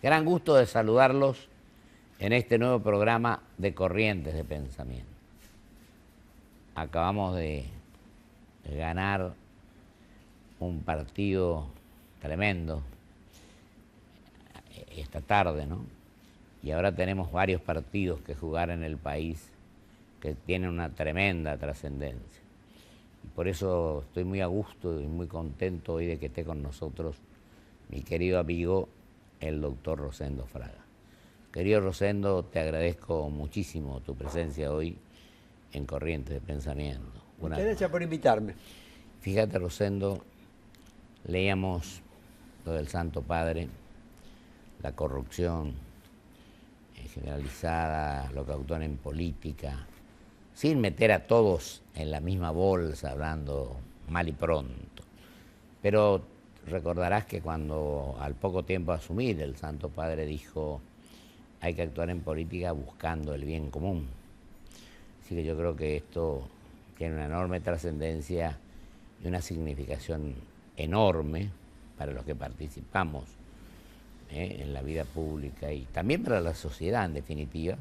Gran gusto de saludarlos en este nuevo programa de Corrientes de Pensamiento. Acabamos de ganar un partido tremendo esta tarde, ¿no? Y ahora tenemos varios partidos que jugar en el país que tienen una tremenda trascendencia. Y por eso estoy muy a gusto y muy contento hoy de que esté con nosotros mi querido amigo, el doctor Rosendo Fraga. Querido Rosendo, te agradezco muchísimo tu presencia hoy en Corrientes de Pensamiento. Muchas gracias por invitarme. Fíjate, Rosendo, leíamos lo del Santo Padre, la corrupción generalizada, lo que actúan en política, sin meter a todos en la misma bolsa, hablando mal y pronto. Pero recordarás que cuando al poco tiempo de asumir, el Santo Padre dijo: hay que actuar en política buscando el bien común. Así que yo creo que esto tiene una enorme trascendencia y una significación enorme para los que participamos en la vida pública y también para la sociedad, en definitiva,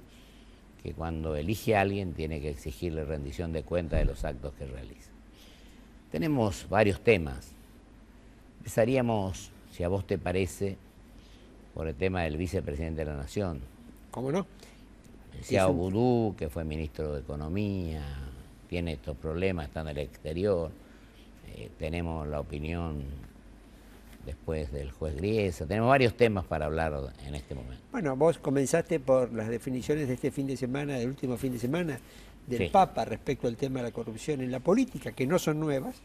que cuando elige a alguien tiene que exigirle rendición de cuenta de los actos que realiza. Tenemos varios temas. Empezaríamos, si a vos te parece, por el tema del vicepresidente de la Nación. ¿Cómo no? Xiao Boudou, que fue ministro de Economía, tiene estos problemas, está en el exterior. Tenemos la opinión después del juez Griesa. Tenemos varios temas para hablar en este momento. Bueno, vos comenzaste por las definiciones de este fin de semana, del último fin de semana, del Sí. Papa respecto al tema de la corrupción en la política, que no son nuevas.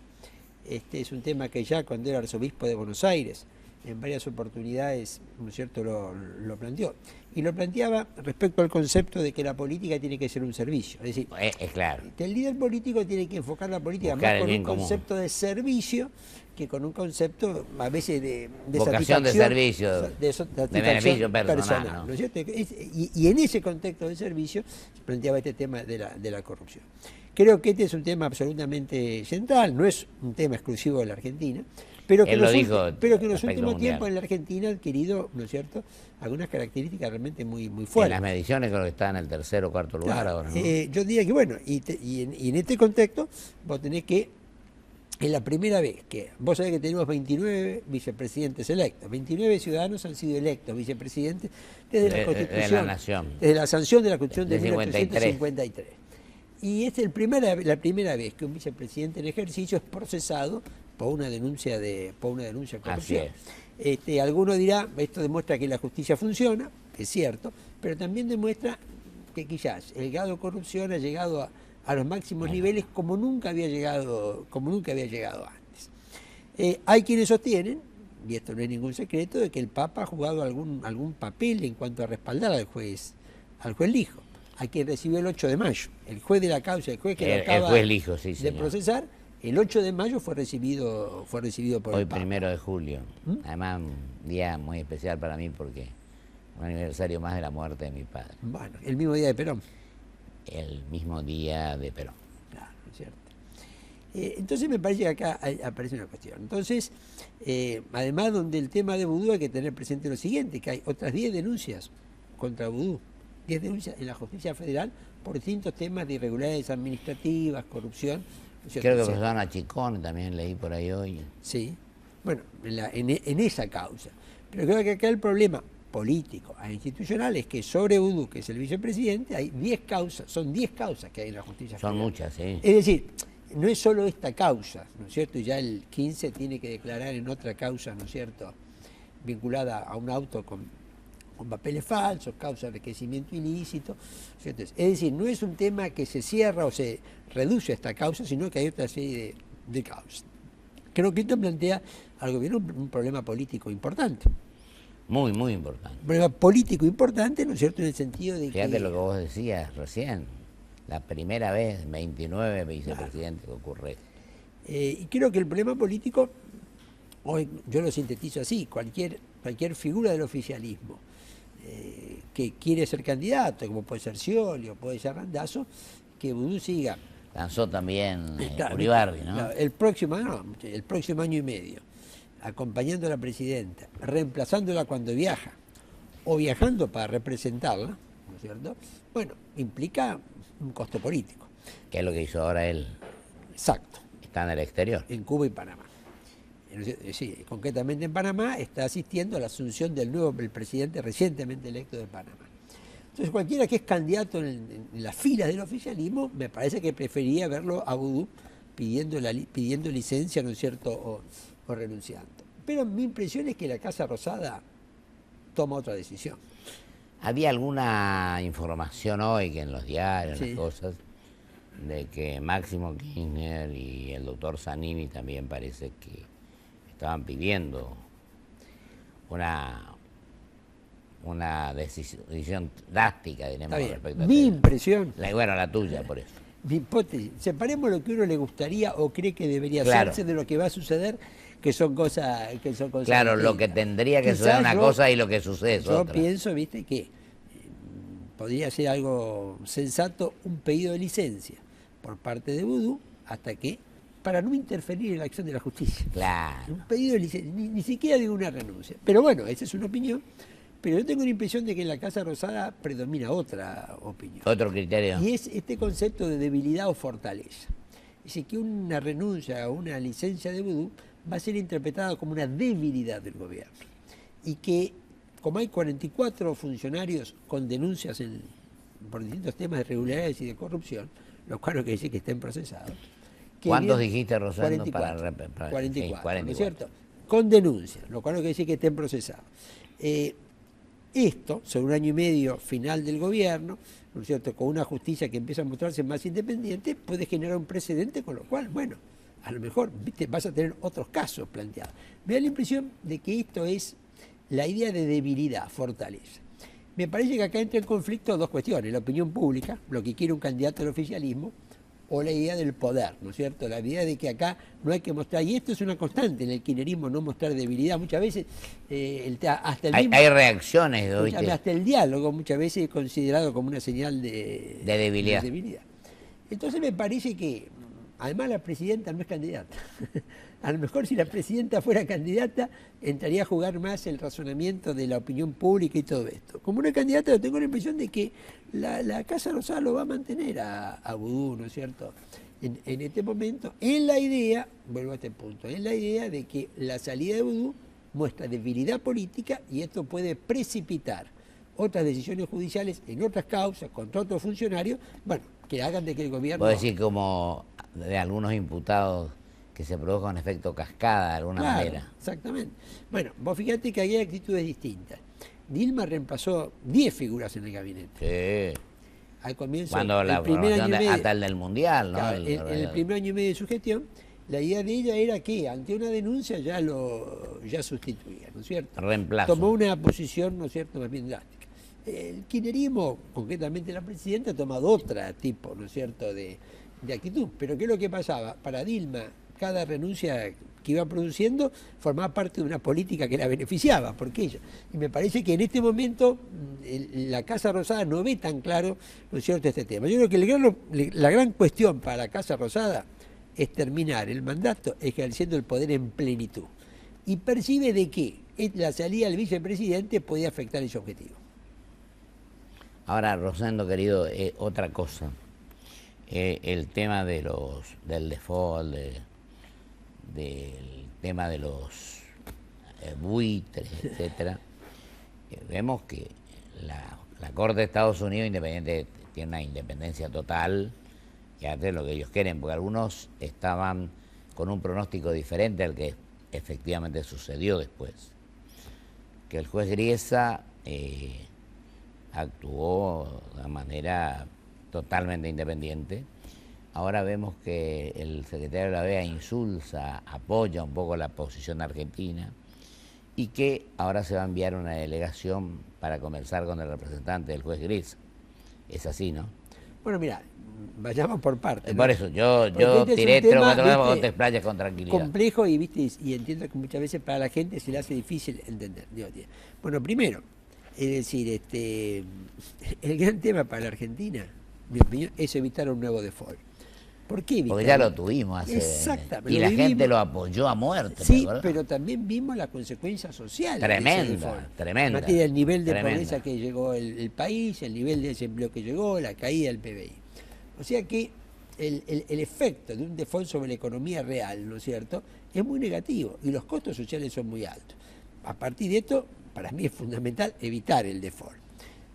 Este es un tema que ya cuando era arzobispo de Buenos Aires, en varias oportunidades, ¿no es cierto?, lo planteó. Y lo planteaba respecto al concepto de que la política tiene que ser un servicio. Es decir, Es claro. el líder político tiene que enfocar la política Buscar más el con bien un común. concepto de servicio que con un concepto a veces de Vocación de satisfacción, servicio, de satisfacción beneficio personal, ¿no? es cierto? Y en ese contexto de servicio se planteaba este tema de la corrupción. Creo que este es un tema absolutamente central, no es un tema exclusivo de la Argentina, pero que, Él lo en dijo los aspecto últimos mundial. tiempos en la Argentina ha adquirido, ¿no es cierto?, algunas características realmente muy En fuertes. las mediciones creo que está en el tercer o cuarto lugar Claro, ahora, ¿no? yo diría que bueno, y en este contexto vos tenés que, es la primera vez que, vos sabés que tenemos 29 vicepresidentes electos, 29 ciudadanos han sido electos vicepresidentes desde la Constitución, de la Nación. desde la sanción de la Constitución de De 1853. Y esta es la primera vez que un vicepresidente en ejercicio es procesado por una denuncia de corrupción. Así Alguno dirá, esto demuestra que la justicia funciona, es cierto, pero también demuestra que quizás el grado de corrupción ha llegado a los máximos niveles como nunca había llegado antes. Hay quienes sostienen, y esto no es ningún secreto, de que el Papa ha jugado algún papel en cuanto a respaldar al juez Lijo, a quien recibió el 8 de mayo. El juez de la causa, el juez que lo acaba juez Lijo, sí, de señor. procesar, el 8 de mayo fue recibido por Hoy el Papa. 1 de julio. Además, un día muy especial para mí porque un aniversario más de la muerte de mi padre. Bueno, el mismo día de Perón. El mismo día de Perón. Claro, es cierto. Entonces me parece que acá aparece una cuestión. Entonces, además donde el tema de Boudou hay que tener presente lo siguiente, que hay otras 10 denuncias contra Boudou, 10 denuncias en la justicia federal por distintos temas de irregularidades administrativas, corrupción. ¿no es cierto? Creo que Sí. pasaron a Chicón, también leí por ahí hoy. Sí, bueno, en esa causa. Pero creo que acá el problema político e institucional es que sobre Boudou, que es el vicepresidente, hay 10 causas, son 10 causas que hay en la justicia Son federal. muchas, sí. Es decir, no es solo esta causa, ¿no es cierto? Ya el 15 tiene que declarar en otra causa, ¿no es cierto?, vinculada a un auto con papeles falsos, causa de enriquecimiento ilícito, ¿cierto? Es decir, no es un tema que se cierra o se reduce a esta causa, sino que hay otra serie de causas. Creo que esto plantea al gobierno un problema político importante. Muy, muy importante. Un problema político importante, ¿no es cierto?, en el sentido de Fíjate que... lo que vos decías recién. La primera vez, 29 vicepresidentes que ocurre. Y creo que el problema político, hoy yo lo sintetizo así, cualquier figura del oficialismo que quiere ser candidato, como puede ser Scioli o puede ser Randazzo, que Boudou siga. Lanzó también Claro, Uribarri, ¿no? claro, el próximo año y medio, acompañando a la presidenta, reemplazándola cuando viaja, o viajando para representarla, ¿no es cierto? Bueno, implica un costo político. Que es lo que hizo ahora él. Exacto. Está en el exterior. En Cuba y Panamá. Sí, concretamente en Panamá está asistiendo a la asunción del presidente recientemente electo de Panamá. Entonces cualquiera que es candidato en las filas del oficialismo, me parece que preferiría verlo a Vudú pidiendo licencia, ¿no es cierto?, o renunciando. Pero mi impresión es que la Casa Rosada toma otra decisión. Había alguna información hoy que en los diarios, Sí. las cosas, de que Máximo Kirchner y el doctor Zanini también parece que estaban pidiendo una decisión drástica, Está diremos, bien. respecto a Mi este- impresión, Bueno, la tuya, por eso. mi hipótesis, separemos lo que uno le gustaría o cree que debería Claro. hacerse de lo que va a suceder, que son cosas Claro, lo que distintas. tendría que Quizás ser una yo- cosa y lo que sucede es Yo otra. pienso, viste, que podría ser algo sensato un pedido de licencia por parte de Vudú para no interferir en la acción de la justicia. Claro. Un pedido de licencia, ni siquiera digo una renuncia. Pero bueno, esa es una opinión. Pero yo tengo la impresión de que en la Casa Rosada predomina otra opinión. Otro criterio. Y es este concepto de debilidad o fortaleza. Es decir, que una renuncia o una licencia de Vudú va a ser interpretada como una debilidad del gobierno. Y que, como hay 44 funcionarios con denuncias por distintos temas de irregularidades y de corrupción, lo cual no quiere decir que estén procesados. que ¿Cuántos bien- dijiste, Rosendo? 44, para 44, sí, 44. ¿no es cierto? Con denuncia, lo cual no quiere decir que estén procesados. Esto, sobre un año y medio final del gobierno, ¿no es cierto?, con una justicia que empieza a mostrarse más independiente, puede generar un precedente, con lo cual, bueno, a lo mejor, ¿viste?, vas a tener otros casos planteados. Me da la impresión de que esto es la idea de debilidad, fortaleza. Me parece que acá entra en conflicto dos cuestiones: la opinión pública, lo que quiere un candidato al oficialismo, o la idea del poder, ¿no es cierto? La idea de que acá no hay que mostrar, y esto es una constante en el kirchnerismo, no mostrar debilidad. Muchas veces, hasta el Hay, mismo, hay reacciones, escúchame, ¿viste? hasta el diálogo muchas veces es considerado como una señal de debilidad. Entonces me parece que, además, la presidenta no es candidata. A lo mejor si la presidenta fuera candidata, entraría a jugar más el razonamiento de la opinión pública y todo esto. Como una candidata, yo tengo la impresión de que la Casa Rosada lo va a mantener a Vudú, ¿no es cierto?, en este momento, en la idea, vuelvo a este punto, en la idea de que la salida de Vudú muestra debilidad política y esto puede precipitar otras decisiones judiciales en otras causas contra otros funcionarios, bueno, que hagan de que el gobierno... Puedo decir como de algunos imputados que se produzca un efecto cascada de alguna Claro, manera. exactamente. Bueno, vos fíjate que hay actitudes distintas. Dilma reemplazó 10 figuras en el gabinete. Sí. Al comienzo, Cuando el la primer año y promoción medio, hasta el del Mundial, ¿no? claro, en el primer año y medio de su gestión, la idea de ella era que ante una denuncia ya sustituía, ¿no es cierto? Reemplazo. Tomó una posición, ¿no es cierto?, más bien drástica. El kirchnerismo, concretamente la presidenta, ha tomado otro tipo, ¿no es cierto?, de actitud. Pero ¿qué es lo que pasaba? Para Dilma, cada renuncia que iba produciendo formaba parte de una política que la beneficiaba, porque ella. Y me parece que en este momento la Casa Rosada no ve tan claro, ¿no es cierto?, este tema. Yo creo que la gran cuestión para la Casa Rosada es terminar el mandato ejerciendo el poder en plenitud. Y percibe de que la salida del vicepresidente podía afectar ese objetivo. Ahora, Rosendo, querido, otra cosa. El tema del default, del tema de los buitres, etcétera. Vemos que la Corte de Estados Unidos independiente tiene una independencia total y hace lo que ellos quieren, porque algunos estaban con un pronóstico diferente al que efectivamente sucedió después. Que el juez Griesa actuó de manera totalmente independiente. Ahora vemos que el secretario de la OEA Insulza apoya un poco la posición argentina y que ahora se va a enviar una delegación para conversar con el representante del juez Griesa. Es así, ¿no? Bueno, mira, vayamos por partes, ¿no? Por eso, yo Porque este es tiré un 3 o tema, 4 veces, ¿viste?, vos te explayas con tranquilidad. complejo y, ¿viste?, y entiendo que muchas veces para la gente se le hace difícil entender. Bueno, primero, es decir, el gran tema para la Argentina, mi opinión, es evitar un nuevo default. ¿Por qué Porque evitamos? ya lo tuvimos hace... Exactamente. Y la gente lo apoyó a muerte. Sí, ¿te acordás? pero también vimos las consecuencias sociales. De ese Tremenda, default. tremenda. En materia del nivel de tremenda. pobreza que llegó el país, el nivel de desempleo que llegó, la caída del PBI. O sea que el efecto de un default sobre la economía real, ¿no es cierto?, es muy negativo y los costos sociales son muy altos. A partir de esto, para mí es fundamental evitar el default.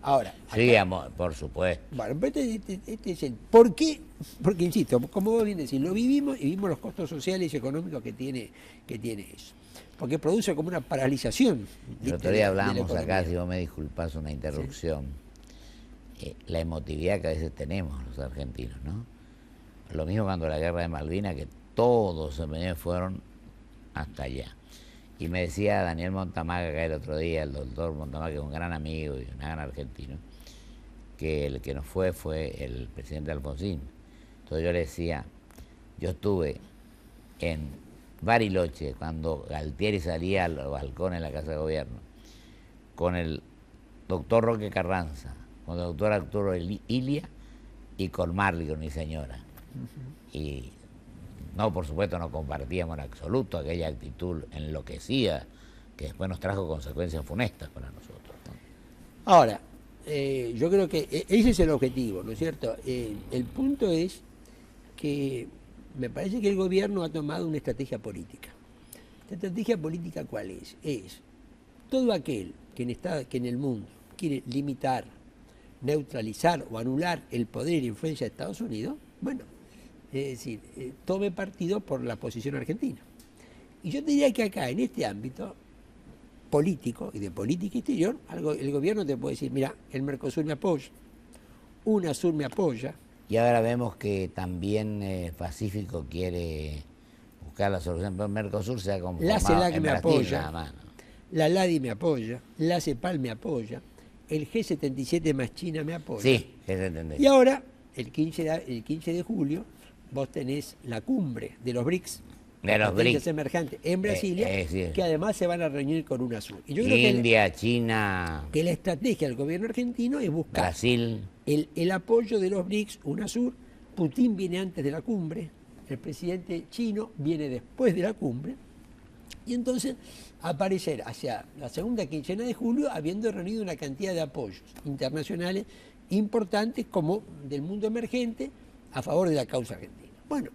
Ahora, Sí, acá, amor, por supuesto. bueno, pero este es el... ¿Por qué? Porque, insisto, como vos bien decís, lo vivimos y vimos los costos sociales y económicos que tiene eso. Porque produce como una paralización. El otro día hablamos acá, si vos me disculpás una interrupción, la emotividad que a veces tenemos los argentinos, ¿no? Lo mismo cuando la guerra de Malvinas, que todos se fueron hasta allá. Y me decía Daniel Montamaga, acá el otro día, el doctor Montamaga, que es un gran amigo y un gran argentino, que el que nos fue el presidente Alfonsín. Entonces yo le decía, yo estuve en Bariloche, cuando Galtieri salía al balcón en la Casa de Gobierno, con el doctor Roque Carranza, con el doctor Arturo Ilia y con Marley, con mi señora. Y no, por supuesto, no compartíamos en absoluto aquella actitud enloquecida que después nos trajo consecuencias funestas para nosotros, ¿no? Ahora, yo creo que ese es el objetivo, ¿no es cierto? El punto es que me parece que el gobierno ha tomado una estrategia política. ¿La estrategia política cuál es? Es todo aquel que en el mundo quiere limitar, neutralizar o anular el poder y la influencia de Estados Unidos, bueno, es decir, tome partido por la posición argentina. Y yo te diría que acá, en este ámbito político y de política exterior, el gobierno te puede decir, mira, el Mercosur me apoya, UNASUR me apoya. Y ahora vemos que también Pacífico quiere buscar la solución, pero Mercosur se ha conformado La CELAC en me Brasil apoya, nada más, ¿no? la LADI me apoya, la CEPAL me apoya, el G77 más China me apoya. Sí, se entiende. Y ahora, el 15 de julio, vos tenés la cumbre de los BRICS, De los BRICS. emergentes en Brasilia, sí. que además se van a reunir con UNASUR. Y yo creo India, China, que la estrategia del gobierno argentino es buscar Brasil. el apoyo de los BRICS, UNASUR. Putin viene antes de la cumbre, el presidente chino viene después de la cumbre, y entonces aparecer hacia la segunda quincena de julio habiendo reunido una cantidad de apoyos internacionales importantes como del mundo emergente a favor de la causa argentina. Bueno,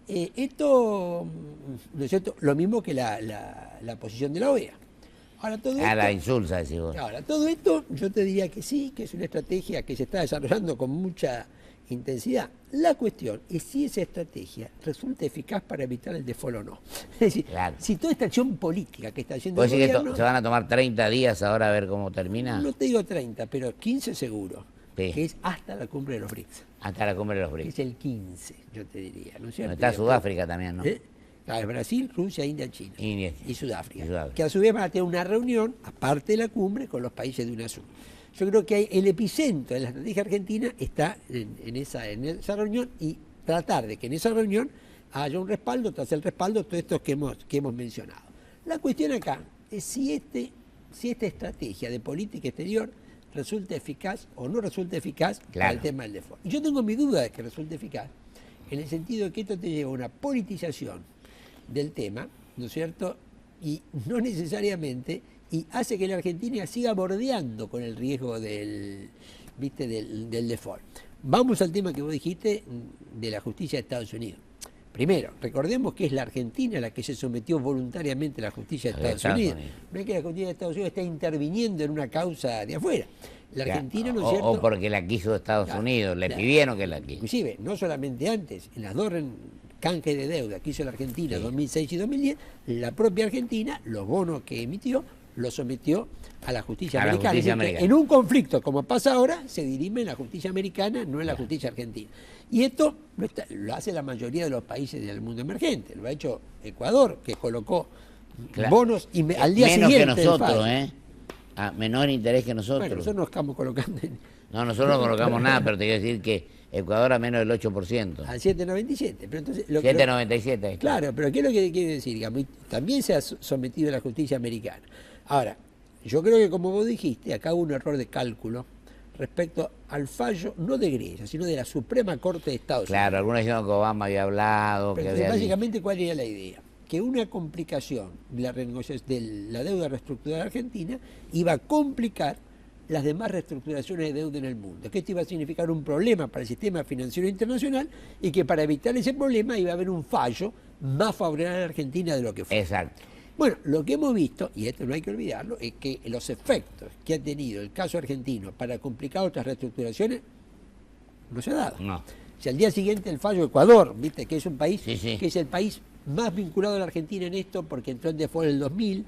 esto, ¿no es cierto?, lo mismo que la posición de la OEA. Ahora, todo esto, La insulsa, decís vos. ahora, todo esto yo te diría que sí, que es una estrategia que se está desarrollando con mucha intensidad. La cuestión es si esa estrategia resulta eficaz para evitar el default o no. Es decir, Claro. si toda esta acción política que está haciendo ¿Vos el decís que gobierno, se van a tomar 30 días ahora a ver cómo termina? no te digo 30, pero 15 seguro, Sí. que es hasta la cumbre de los BRICS, Hasta la cumbre de los que BRICS. es el 15, yo te diría, ¿no es cierto? Está Y después- Sudáfrica también, ¿no? Claro, Brasil, Rusia, India, China y Sudáfrica, Y Sudáfrica. que a su vez van a tener una reunión, aparte de la cumbre, con los países de UNASUR. Yo creo que el epicentro de la estrategia argentina está en esa reunión y tratar de que en esa reunión haya un respaldo, tras el respaldo, todos estos que hemos mencionado. La cuestión acá es si esta estrategia de política exterior resulta eficaz o no resulta eficaz para Claro. el tema del default. Y yo tengo mi duda de que resulte eficaz, en el sentido de que esto te lleva a una politización del tema, ¿no es cierto? Y no necesariamente, y hace que la Argentina siga bordeando con el riesgo del default. Vamos al tema que vos dijiste de la justicia de Estados Unidos. Primero, recordemos que es la Argentina la que se sometió voluntariamente a la justicia de Estados Unidos. No es que la justicia de Estados Unidos está interviniendo en una causa de afuera. La Argentina, ¿no es cierto? O porque la quiso Estados Claro, Unidos, le claro. pidieron que la quiso. Inclusive, no solamente antes, en las dos canjes de deuda que hizo la Argentina, Sí. 2006 y 2010, la propia Argentina, los bonos que emitió, los sometió a la justicia A la americana. justicia Es decir, que americana. en un conflicto como pasa ahora, se dirime en la justicia americana, no en la Claro. justicia argentina. Y esto lo hace la mayoría de los países del mundo emergente. Lo ha hecho Ecuador, que colocó Claro. bonos al día Menos siguiente. que del nosotros, fallo. ¿eh? A menor interés que nosotros. Bueno, nosotros nos estamos colocando No, nosotros no colocamos nada, pero te quiero decir que Ecuador a menos del 8%. al 7,97. Pero entonces, 7,97. Claro, pero ¿qué es lo que quiere decir? Digamos, también se ha sometido a la justicia americana. Ahora, yo creo que como vos dijiste, acá hubo un error de cálculo respecto al fallo, no de Grecia, sino de la Suprema Corte de Estados Unidos. Claro, algunos dijeron que Obama había hablado, Pero que había básicamente, ¿cuál era la idea? Que una complicación de la renegociación de la deuda reestructurada argentina iba a complicar las demás reestructuraciones de deuda en el mundo, que esto iba a significar un problema para el sistema financiero internacional y que para evitar ese problema iba a haber un fallo más favorable a la Argentina de lo que fue. Exacto. Bueno, lo que hemos visto, y esto no hay que olvidarlo, es que los efectos que ha tenido el caso argentino para complicar otras reestructuraciones no se ha dado. No. O sea, al día siguiente el fallo de Ecuador, viste, que es un país, Sí, sí. que es el país más vinculado a la Argentina en esto, porque entró en default en el 2000,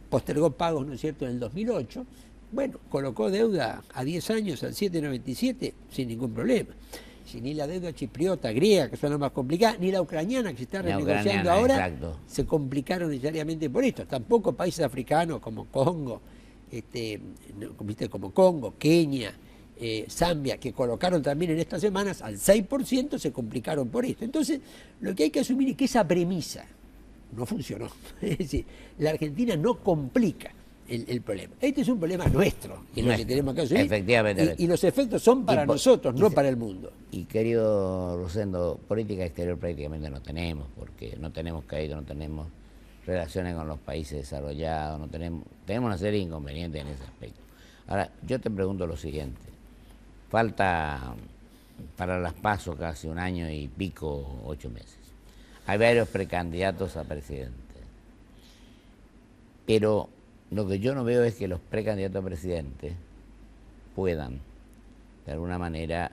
postergó pagos, ¿no es cierto?, en el 2008, bueno, colocó deuda a 10 años al 7,97 sin ningún problema. Si ni la deuda chipriota, griega, que son las más complicadas, ni la ucraniana, que se está renegociando ahora, exacto, se complicaron necesariamente por esto. Tampoco países africanos como Congo, ¿viste? Como Congo, Kenia, Zambia, que colocaron también en estas semanas al 6%, se complicaron por esto. Entonces, lo que hay que asumir es que esa premisa no funcionó. Es decir, la Argentina no complica el problema. Este es un problema nuestro, que es lo que tenemos que asumir. Efectivamente. Y los efectos son para nosotros, no para el mundo. Y querido Rosendo, política exterior prácticamente no tenemos, porque no tenemos crédito, no tenemos relaciones con los países desarrollados, no tenemos una serie de inconvenientes en ese aspecto. Ahora, yo te pregunto lo siguiente. Falta para las PASO casi 1 año y pico, 8 meses. Hay varios precandidatos a presidente. Pero lo que yo no veo es que los precandidatos a presidente puedan, de alguna manera,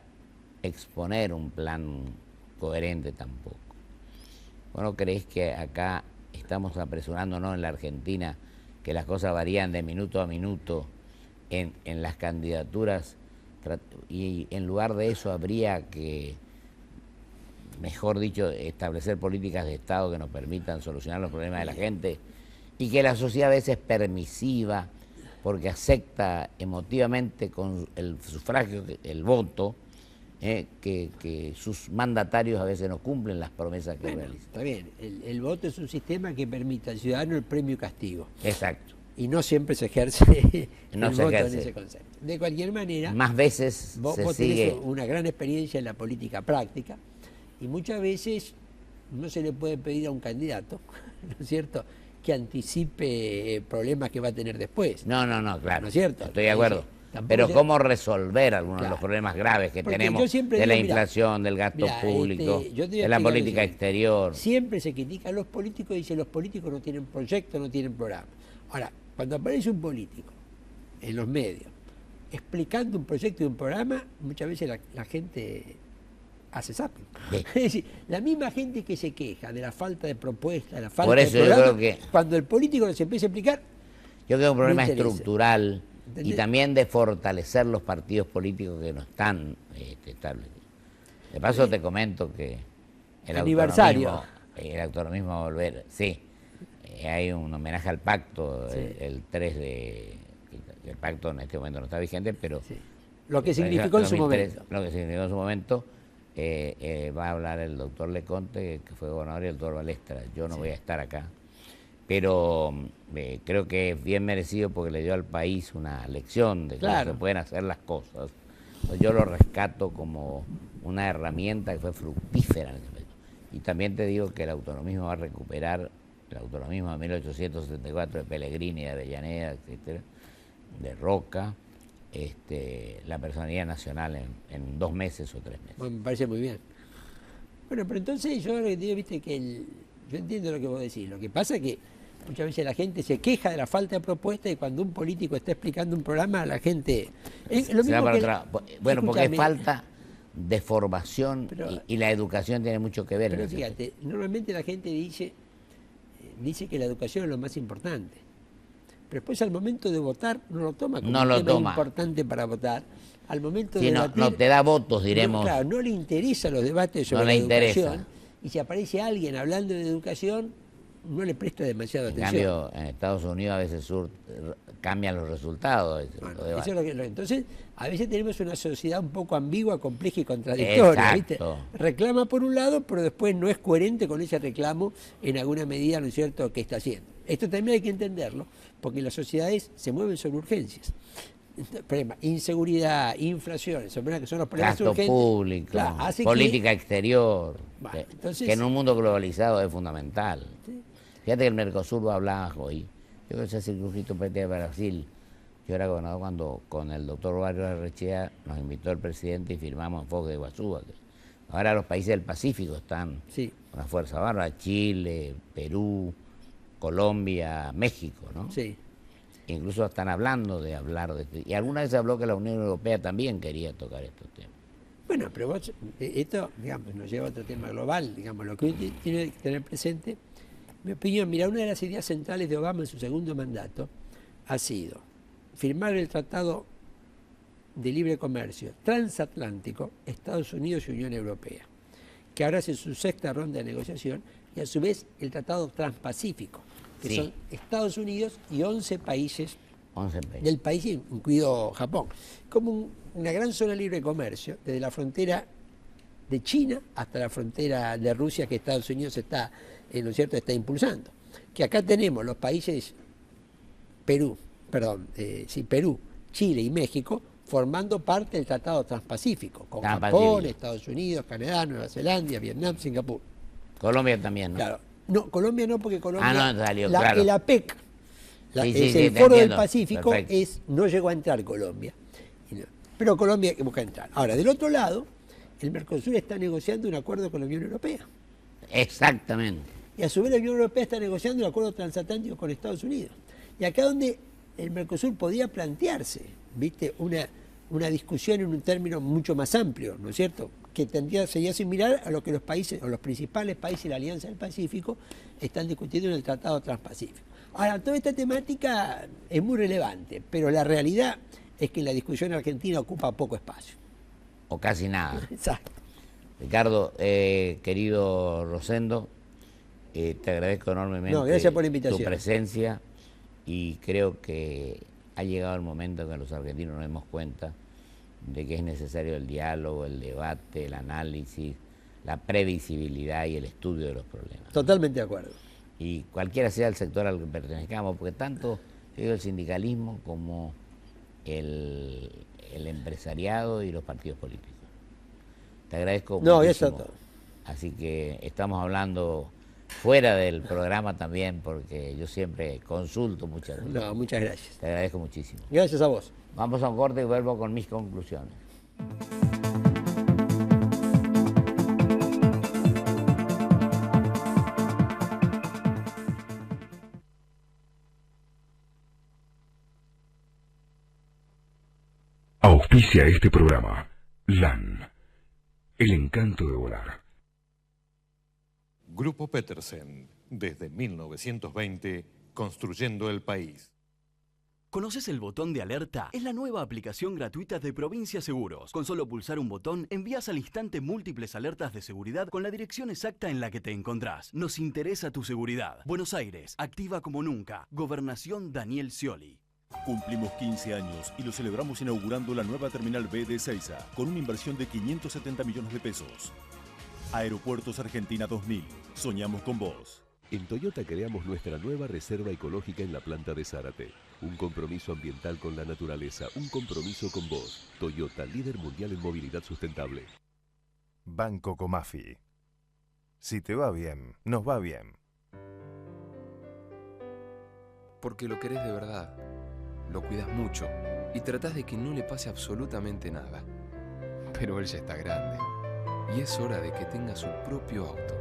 exponer un plan coherente tampoco. ¿Vos no creéis que acá estamos apresurándonos en la Argentina, que las cosas varían de minuto a minuto en las candidaturas, y en lugar de eso habría que, mejor dicho, establecer políticas de Estado que nos permitan solucionar los problemas de la gente, y que la sociedad a veces es permisiva porque acepta emotivamente con el sufragio, el voto, que sus mandatarios a veces no cumplen las promesas que realizan? Está bien, el voto es un sistema que permite al ciudadano el premio y castigo. Exacto. Y no siempre se ejerce No el se voto ejerce. en ese concepto. De cualquier manera, Más veces vos sigue. tenés una gran experiencia en la política práctica y muchas veces no se le puede pedir a un candidato, ¿no es cierto?, que anticipe problemas que va a tener después. No, claro. ¿No es cierto? Estoy de acuerdo. Tampoco Pero se- ¿cómo resolver algunos de Claro. los problemas graves que Porque tenemos yo siempre de la digo, mirá, inflación, del gasto público, yo te voy a de la explicar política lo siguiente. exterior? Siempre se critica a los políticos y dice los políticos no tienen proyecto, no tienen programa. Ahora, cuando aparece un político en los medios explicando un proyecto y un programa, muchas veces la gente hace zapping. Sí. Es decir, la misma gente que se queja de la falta de propuesta, de la falta Por eso de yo programa, creo que- cuando el político les empieza a explicar, Yo creo que es un problema interesa. estructural y ¿Entendés? también de fortalecer los partidos políticos que no están establecidos. De paso te comento que Aniversario. el autonomismo va a volver, sí, hay un homenaje al pacto Sí. el 3 de... El pacto en este momento no está vigente, pero... sí, lo que significó en su 2003, momento. Lo que significó en su momento, va a hablar el doctor Leconte, que fue gobernador, y el doctor Balestra. Yo no voy a estar acá, pero creo que es bien merecido porque le dio al país una lección de cómo Claro. se pueden hacer las cosas. Yo lo rescato como una herramienta que fue fructífera en ese momento. Y también te digo que el autonomismo va a recuperar el autonomismo de 1874 de Pellegrini, de Avellaneda, etcétera, de Roca, la personalidad nacional en 2 meses o 3 meses. Bueno, me parece muy bien. Bueno, pero entonces yo lo que te digo, viste, yo entiendo lo que vos decís. Lo que pasa es que muchas veces la gente se queja de la falta de propuesta y cuando un político está explicando un programa, la gente... Es lo Se va mismo para que- bueno, porque escúchame, falta de formación Pero- y la educación tiene mucho que ver en Pero ese aspecto. fíjate, normalmente la gente dice que la educación es lo más importante. Pero después al momento de votar no lo toma como No un lo tema toma. importante para votar. Al momento Sí, de no, debatir, no te da votos, diremos. No, claro, no le interesan los debates sobre No la le interesa. educación. Y si aparece alguien hablando de educación, no le presta demasiada En atención. cambio, en Estados Unidos a veces cambian los resultados. Bueno, los debates. eso es entonces, a veces tenemos una sociedad un poco ambigua, compleja y contradictoria. ¿Viste? Exacto. Reclama por un lado, pero después no es coherente con ese reclamo en alguna medida, ¿no es cierto?, que está haciendo. Esto también hay que entenderlo, porque las sociedades se mueven sobre urgencias. problema, inseguridad, inflación, esos problemas que son los problemas Gasto urgentes. público, Claro, hace política exterior, Bueno, entonces, que en un mundo globalizado es fundamental. Sí. Fíjate que el Mercosur lo hablaba hoy. Yo creo que ese circuito PT de Brasil. Yo era gobernador cuando con el doctor Barrio Arrechea nos invitó el presidente y firmamos en Foz de Iguazú. Ahora los países del Pacífico están sí, con la fuerza bárbara, Chile, Perú, Colombia, México, ¿no? sí. Incluso están hablando de hablar de esto. Y alguna vez se habló que la Unión Europea también quería tocar estos temas. Bueno, pero vos, esto, digamos, nos lleva a otro tema global, digamos, lo que uno tiene que tener presente, en mi opinión, mira, una de las ideas centrales de Obama en su segundo mandato ha sido firmar el Tratado de Libre Comercio transatlántico Estados Unidos y Unión Europea, que ahora hace su sexta ronda de negociación, y a su vez el Tratado Transpacífico, que Sí. son Estados Unidos y 11 países 11 países. del país, incluido Japón, como una gran zona libre de comercio, desde la frontera de China hasta la frontera de Rusia, que Estados Unidos está, ¿no es cierto?, está impulsando. Que acá tenemos los países Perú, Chile y México, formando parte del Tratado Transpacífico, con Japón, Estados Unidos, Canadá, Nueva Zelanda, Vietnam, Singapur. Colombia también, ¿no? Claro. No, Colombia no, porque Colombia, no, salió, claro. el APEC, Sí, es sí, el te Foro del entiendo. Pacífico, Perfecto. no llegó a entrar Colombia. Pero Colombia busca entrar. Ahora, del otro lado, el Mercosur está negociando un acuerdo con la Unión Europea. Exactamente. Y a su vez la Unión Europea está negociando un acuerdo transatlántico con Estados Unidos. Y acá donde el Mercosur podía plantearse, ¿viste?, una discusión en un término mucho más amplio, ¿no es cierto?, que sería similar a lo que los países, o los principales países de la Alianza del Pacífico, están discutiendo en el Tratado Transpacífico. Ahora, toda esta temática es muy relevante, pero la realidad es que la discusión argentina ocupa poco espacio. O casi nada. Exacto. Ricardo, querido Rosendo, te agradezco enormemente Gracias por la invitación. tu presencia, y creo que ha llegado el momento que los argentinos nos demos cuenta de que es necesario el diálogo, el debate, el análisis, la previsibilidad y el estudio de los problemas. Totalmente de acuerdo. Y cualquiera sea el sector al que pertenezcamos, porque tanto yo digo, el sindicalismo como el empresariado y los partidos políticos. Te agradezco No, muchísimo. eso todo. Así que estamos hablando fuera del programa también, porque yo siempre consulto muchas veces. No, muchas gracias. Te agradezco muchísimo. Gracias a vos. Vamos a un corte y vuelvo con mis conclusiones. Auspicia este programa. LAN. El encanto de volar. Grupo Petersen, desde 1920, construyendo el país. ¿Conoces el botón de alerta? Es la nueva aplicación gratuita de Provincia Seguros. Con solo pulsar un botón, envías al instante múltiples alertas de seguridad con la dirección exacta en la que te encontrás. Nos interesa tu seguridad. Buenos Aires, activa como nunca. Gobernación Daniel Scioli. Cumplimos 15 años y lo celebramos inaugurando la nueva Terminal B de Ezeiza, con una inversión de 570 millones de pesos. Aeropuertos Argentina 2000. Soñamos con vos. En Toyota creamos nuestra nueva reserva ecológica en la planta de Zárate. Un compromiso ambiental con la naturaleza, un compromiso con vos. Toyota, líder mundial en movilidad sustentable. Banco Comafi. Si te va bien, nos va bien. Porque lo querés de verdad, lo cuidas mucho y tratás de que no le pase absolutamente nada. Pero él ya está grande y es hora de que tenga su propio auto.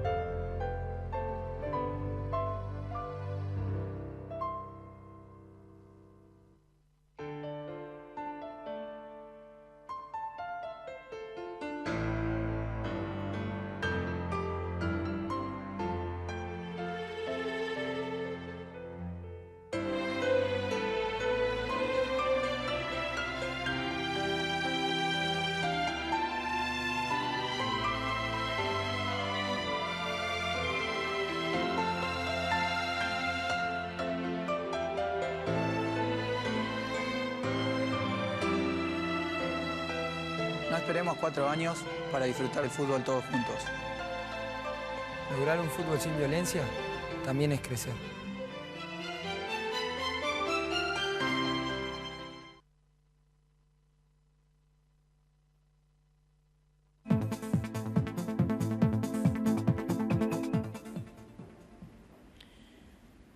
No esperemos 4 años para disfrutar el fútbol todos juntos. Lograr un fútbol sin violencia también es crecer.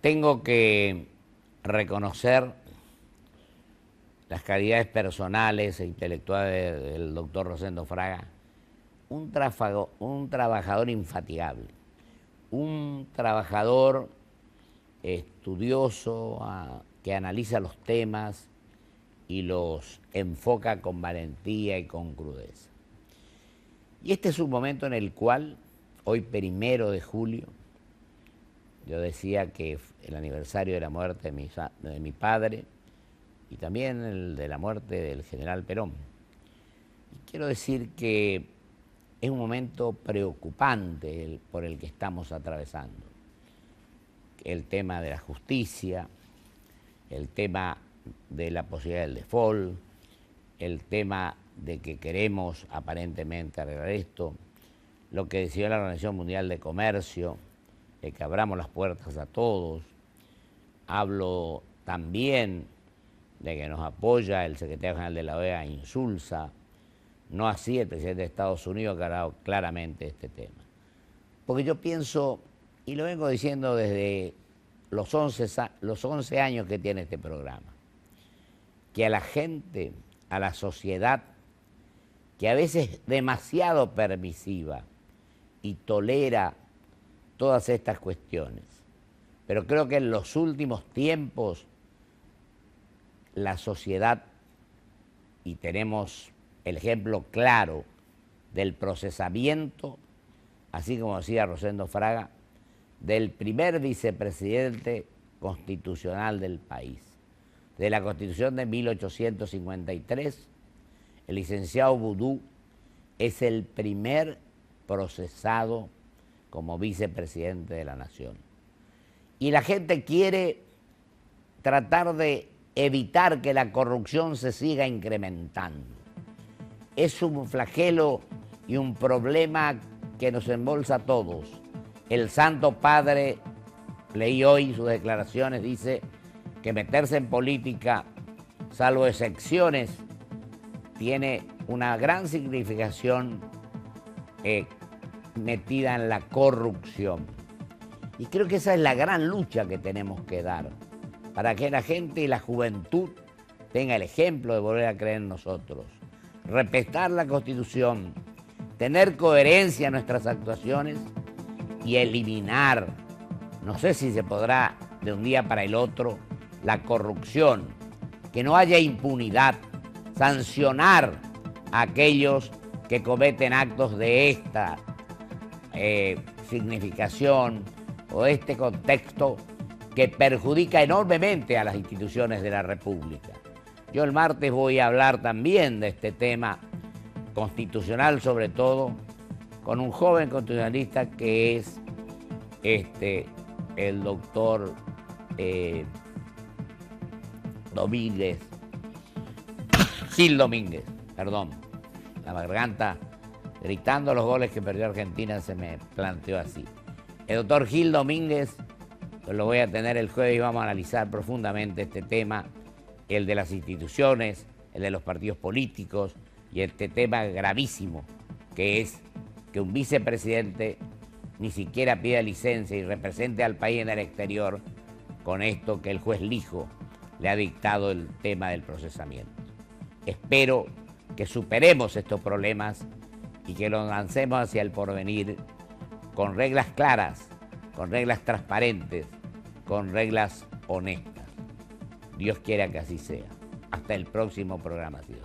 tengo que reconocer las calidades personales e intelectuales del doctor Rosendo Fraga, un trabajador infatigable, un trabajador estudioso que analiza los temas y los enfoca con valentía y con crudeza. Y este es un momento en el cual, hoy 1 de julio, yo decía que el aniversario de la muerte de mi padre y también el de la muerte del general Perón. Y quiero decir que es un momento preocupante por el que estamos atravesando. El tema de la justicia, el tema de la posibilidad del default, el tema de que queremos aparentemente arreglar esto, lo que decidió la Organización Mundial de Comercio, de que abramos las puertas a todos. Hablo también de que nos apoya el secretario general de la OEA, Insulza, no así el presidente de Estados Unidos, que ha hablado claramente de este tema. Porque yo pienso, y lo vengo diciendo desde los 11 años que tiene este programa, que a la gente, a la sociedad, que a veces es demasiado permisiva y tolera todas estas cuestiones, pero creo que en los últimos tiempos la sociedad, y tenemos el ejemplo claro del procesamiento, así como decía Rosendo Fraga, del primer vicepresidente constitucional del país. De la Constitución de 1853, el licenciado Boudou es el primer procesado como vicepresidente de la Nación. Y la gente quiere tratar de evitar que la corrupción se siga incrementando. Es un flagelo y un problema que nos embolsa a todos. El Santo Padre, leí hoy sus declaraciones, dice que meterse en política, salvo excepciones, tiene una gran significación metida en la corrupción. Y creo que esa es la gran lucha que tenemos que dar, para que la gente y la juventud tenga el ejemplo de volver a creer en nosotros, respetar la Constitución, tener coherencia en nuestras actuaciones y eliminar, no sé si se podrá de un día para el otro, la corrupción, que no haya impunidad, sancionar a aquellos que cometen actos de esta significación o este contexto que perjudica enormemente a las instituciones de la República. Yo el martes voy a hablar también de este tema constitucional, sobre todo, con un joven constitucionalista que es el doctor Domínguez, Gil Domínguez, perdón, la garganta, gritando los goles que perdió Argentina se me planteó así. El doctor Gil Domínguez, pues lo voy a tener el jueves y vamos a analizar profundamente este tema, el de las instituciones, el de los partidos políticos y este tema gravísimo que es que un vicepresidente ni siquiera pida licencia y represente al país en el exterior con esto que el juez Lijo le ha dictado el tema del procesamiento. Espero que superemos estos problemas y que los lancemos hacia el porvenir con reglas claras, con reglas transparentes, con reglas honestas. Dios quiera que así sea. Hasta el próximo programa, Dios.